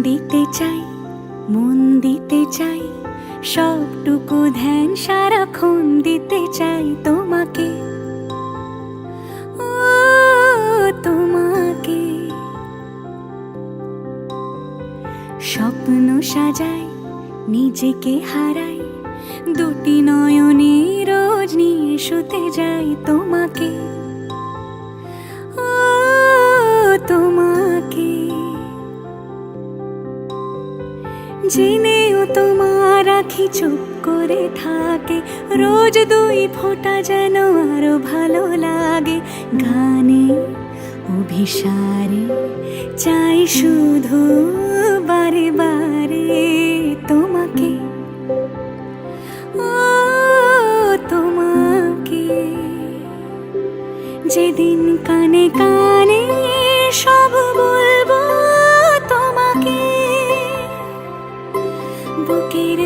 দিতে চাই, মন দিতে চাই, সবটুকু ধ্যান সারাক্ষণ দিতে চাই তোমাকে, ও তোমাকে। স্বপ্ন সাজাই, নিজেকে হারাই, দুটি নয়নে রোজ নিয়ে শুতে যাই তোমাকে, ও তোমাকে। জেনেও তোমার আখি চুপ করে থাকে, রোজ দুই ফোঁটা যেন আরো ভালো লাগে। গানে অভিসারে চাই শুধু বারে বারে তোমাকে, ও তোমাকে। যেদিন কানে কানে সব বলবো তোমাকে, বুকের